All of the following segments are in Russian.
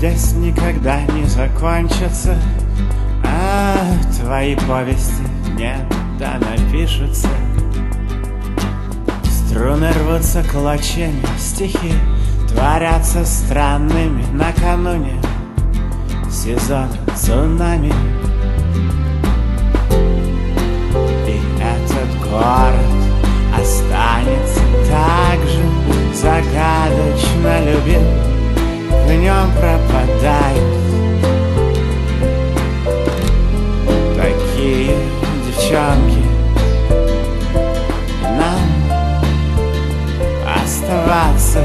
здесь никогда не закончатся, а твои повести не напишутся. Струны рвутся клочьями, стихи творятся странными накануне сезона цунами. И этот город останется так же загадочно любим, в нем пропадают такие девчонки. И нам оставаться,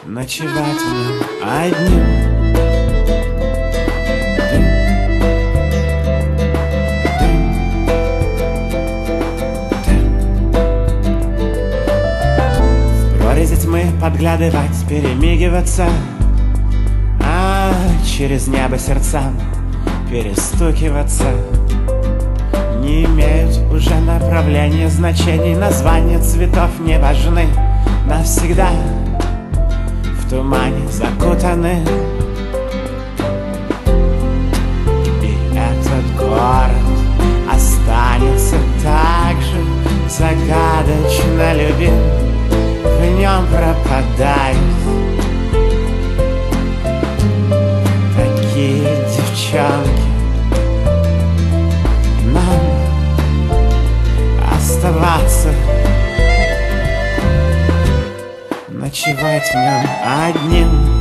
ночевать в нем одним. Тьмы подглядывать, перемигиваться, а через небо сердцам перестукиваться. Не имеют уже направления, значений, названия цветов не важны. Навсегда в тумане закутаны. И этот город останется так же загадочно любим, в нем пропадают такие девчонки. Нам оставаться, ночевать в нем одним.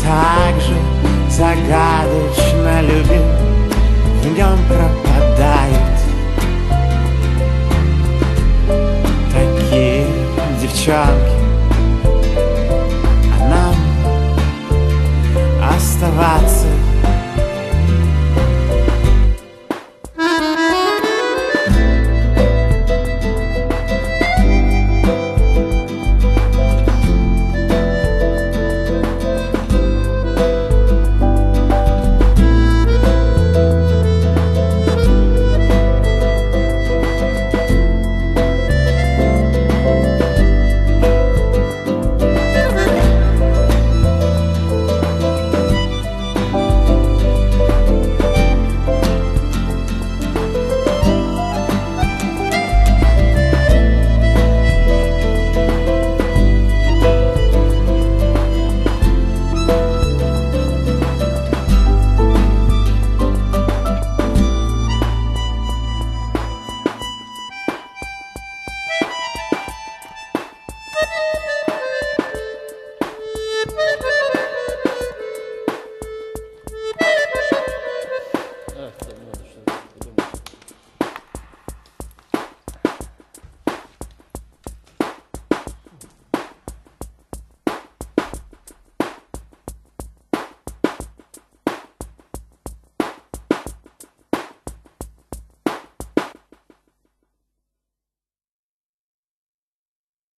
Так же загадочно любим, в нем пропадает